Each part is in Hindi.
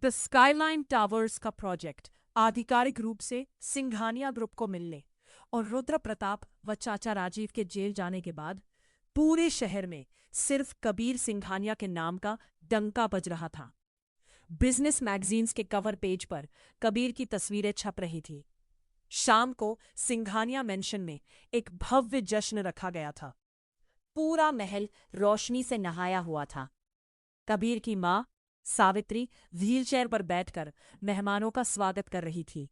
द स्काईलाइन टावर्स का प्रोजेक्ट आधिकारिक रूप से सिंघानिया ग्रुप को मिलने और रुद्र प्रताप व चाचा राजीव के जेल जाने के बाद पूरे शहर में सिर्फ कबीर सिंघानिया के नाम का डंका बज रहा था। बिजनेस मैगजीन्स के कवर पेज पर कबीर की तस्वीरें छप रही थी। शाम को सिंघानिया मेंशन में एक भव्य जश्न रखा गया था। पूरा महल रोशनी से नहाया हुआ था। कबीर की माँ सावित्री व्हीलचेयर पर बैठकर मेहमानों का स्वागत कर रही थी।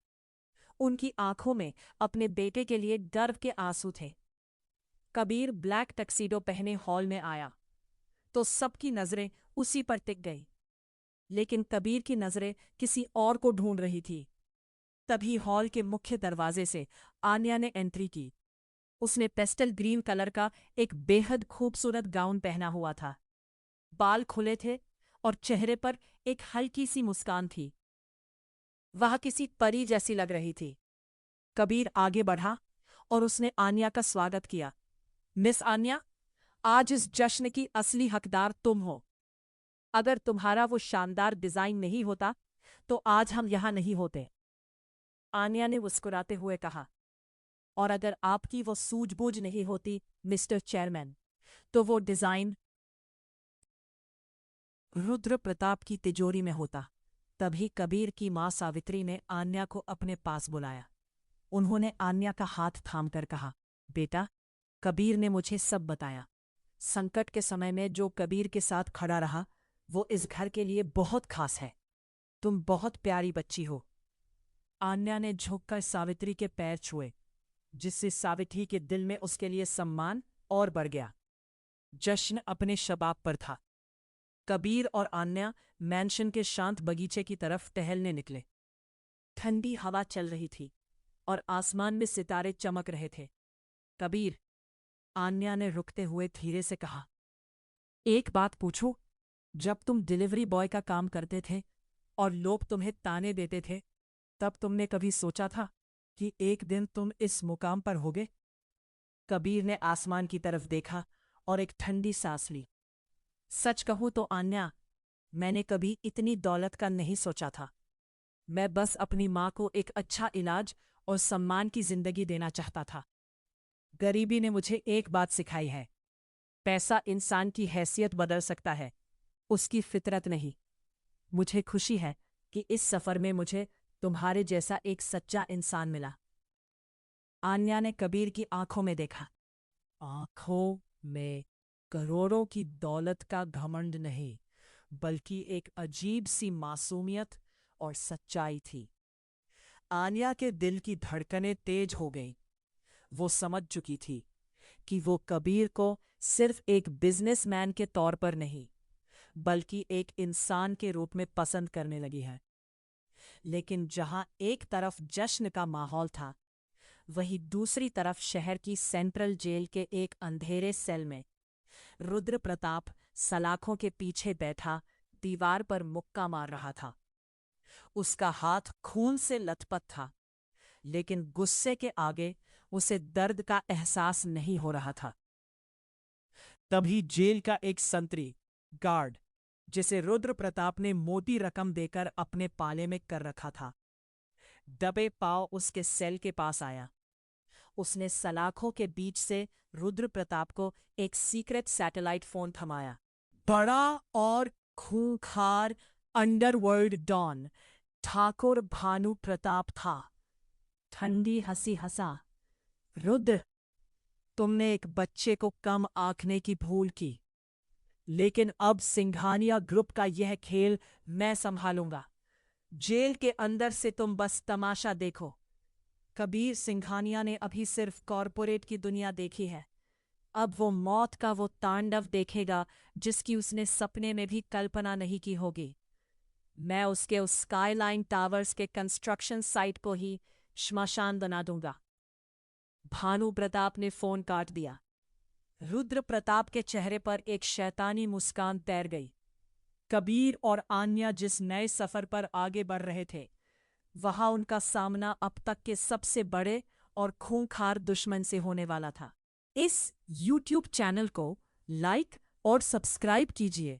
उनकी आंखों में अपने बेटे के लिए गर्व के आंसू थे। कबीर ब्लैक टक्सीडो पहने हॉल में आया तो सबकी नजरें उसी पर टिक गई, लेकिन कबीर की नजरें किसी और को ढूंढ रही थी। तभी हॉल के मुख्य दरवाजे से आन्या ने एंट्री की। उसने पेस्टल ग्रीन कलर का एक बेहद खूबसूरत गाउन पहना हुआ था। बाल खुले थे और चेहरे पर एक हल्की सी मुस्कान थी। वह किसी परी जैसी लग रही थी। कबीर आगे बढ़ा और उसने आन्या का स्वागत किया। मिस आन्या, आज इस जश्न की असली हकदार तुम हो। अगर तुम्हारा वो शानदार डिजाइन नहीं होता तो आज हम यहां नहीं होते। आन्या ने मुस्कुराते हुए कहा, और अगर आपकी वो सूझबूझ नहीं होती मिस्टर चेयरमैन, तो वो डिजाइन रुद्र प्रताप की तिजोरी में होता। तभी कबीर की मां सावित्री ने आन्या को अपने पास बुलाया। उन्होंने आन्या का हाथ थामकर कहा, बेटा, कबीर ने मुझे सब बताया। संकट के समय में जो कबीर के साथ खड़ा रहा वो इस घर के लिए बहुत खास है। तुम बहुत प्यारी बच्ची हो। आन्या ने झुककर सावित्री के पैर छुए, जिससे सावित्री के दिल में उसके लिए सम्मान और बढ़ गया। जश्न अपने शबाब पर था। कबीर और आन्या मैंशन के शांत बगीचे की तरफ टहलने निकले। ठंडी हवा चल रही थी और आसमान में सितारे चमक रहे थे। कबीर, आन्या ने रुकते हुए धीरे से कहा, एक बात पूछूं? जब तुम डिलीवरी बॉय का काम करते थे और लोग तुम्हें ताने देते थे, तब तुमने कभी सोचा था कि एक दिन तुम इस मुकाम पर होगे? कबीर ने आसमान की तरफ देखा और एक ठंडी सांस ली। सच कहूं तो आन्या, मैंने कभी इतनी दौलत का नहीं सोचा था। मैं बस अपनी माँ को एक अच्छा इलाज और सम्मान की जिंदगी देना चाहता था। गरीबी ने मुझे एक बात सिखाई है, पैसा इंसान की हैसियत बदल सकता है, उसकी फितरत नहीं। मुझे खुशी है कि इस सफर में मुझे तुम्हारे जैसा एक सच्चा इंसान मिला। आन्या ने कबीर की आंखों में देखा। आंखों में करोड़ों की दौलत का घमंड नहीं, बल्कि एक अजीब सी मासूमियत और सच्चाई थी। आन्या के दिल की धड़कनें तेज हो गईं। वो समझ चुकी थी कि वो कबीर को सिर्फ एक बिजनेसमैन के तौर पर नहीं, बल्कि एक इंसान के रूप में पसंद करने लगी है। लेकिन जहां एक तरफ जश्न का माहौल था, वहीं दूसरी तरफ शहर की सेंट्रल जेल के एक अंधेरे सेल में रुद्र प्रताप सलाखों के पीछे बैठा दीवार पर मुक्का मार रहा था। उसका हाथ खून से लथपथ था, लेकिन गुस्से के आगे उसे दर्द का एहसास नहीं हो रहा था। तभी जेल का एक संतरी गार्ड, जिसे रुद्र प्रताप ने मोटी रकम देकर अपने पाले में कर रखा था, दबे पांव उसके सेल के पास आया। उसने सलाखों के बीच से रुद्र प्रताप को एक सीक्रेट सैटेलाइट फोन थमाया। बड़ा और खूंखार अंडरवर्ल्ड डॉन ठाकुर भानु प्रताप था। ठंडी हंसी हंसा, रुद्र, तुमने एक बच्चे को कम आंकने की भूल की, लेकिन अब सिंघानिया ग्रुप का यह खेल मैं संभालूंगा। जेल के अंदर से तुम बस तमाशा देखो। कबीर सिंघानिया ने अभी सिर्फ कॉरपोरेट की दुनिया देखी है। अब वो मौत का वो तांडव देखेगा जिसकी उसने सपने में भी कल्पना नहीं की होगी। मैं उसके उस स्काईलाइन टावर्स के कंस्ट्रक्शन साइट को ही श्मशान बना दूंगा। भानु प्रताप ने फोन काट दिया। रुद्र प्रताप के चेहरे पर एक शैतानी मुस्कान तैर गई। कबीर और आन्या जिस नए सफर पर आगे बढ़ रहे थे, वहां उनका सामना अब तक के सबसे बड़े और खूंखार दुश्मन से होने वाला था। इस YouTube चैनल को लाइक और सब्सक्राइब कीजिए